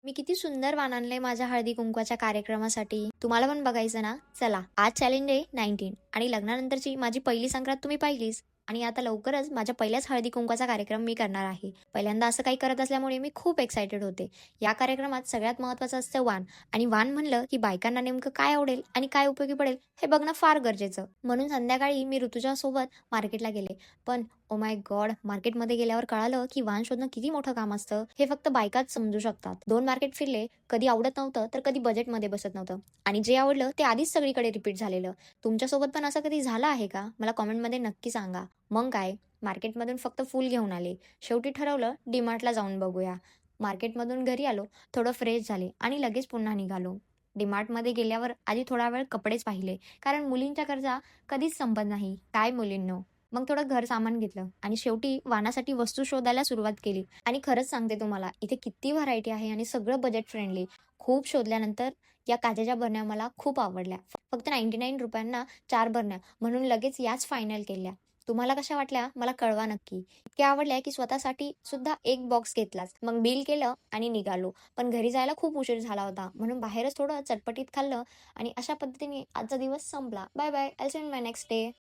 मी किती सुंदर वाण आणलंय माझ्या हळदी कुंकवाच्या कार्यक्रमासाठी. तुम्हाला पण बघायचं ना? चला, आज चॅलेंज आहे 19 आणि लग्नानंतरची माझी पहिली संक्रांत तुम्ही पाहिलीच. आणि आता लवकरच माझ्या पहिल्याच हळदी कुंकवाचा कार्यक्रम मी करणार आहे. पहिल्यांदा असं काही करत असल्यामुळे मी खूप एक्सायटेड होते. या कार्यक्रमात सगळ्यात महत्त्वाचं असतं वाण. आणि वाण म्हणलं की बायकांना नेमकं काय आवडेल आणि काय उपयोगी पडेल हे बघणं फार गरजेचं. म्हणून संध्याकाळी मी ऋतुजा सोबत मार्केटला गेले. पण ओ माय गॉड! मार्केटमध्ये गेल्यावर कळालं की वाण शोधणं किती मोठं काम असतं. हे फक्त बायकाच समजू शकतात. 2 मार्केट फिरले, कधी आवडत नव्हतं, तर कधी बजेटमध्ये बसत नव्हतं. आणि जे आवडलं ते आधीच सगळीकडे रिपीट झालेलं. तुमच्यासोबत पण असं कधी झालं आहे का? मला कमेंटमध्ये नक्की सांगा. मग काय, मार्केटमधून फक्त फूल घेऊन आले. शेवटी ठरवलं डीमार्टला जाऊन बघूया. मार्केटमधून घरी आलो, थोडं फ्रेश झाले आणि लगेच पुन्हा निघालो. डीमार्टमध्ये गेल्यावर आधी थोडा वेळ कपडेच पाहिले, कारण मुलींच्या गरजा कधीच संपत नाही. काय मुलींनो! मग थोडं घर सामान घेतलं आणि शेवटी वाणासाठी वस्तू शोधायला सुरुवात केली. आणि खरंच सांगते तुम्हाला, इथे किती व्हरायटी आहे आणि सगळं बजेट फ्रेंडली. खूप शोधल्यानंतर या काचेच्या बरण्या मला खूप आवडल्या. फक्त ₹99 4 बरण्या, म्हणून लगेच याच फायनल केल्या. तुम्हाला कशा वाटल्या मला कळवा नक्की. इतक्या आवडल्या की स्वतःसाठी सुद्धा एक बॉक्स घेतलाच. मग बिल केलं आणि निघालो. पण घरी जायला खूप उशीर झाला होता. म्हणून बाहेरच थोडं चटपटीत खाल्लं आणि अशा पद्धतीने आजचा दिवस संपला. Bye bye. I see you in my next day.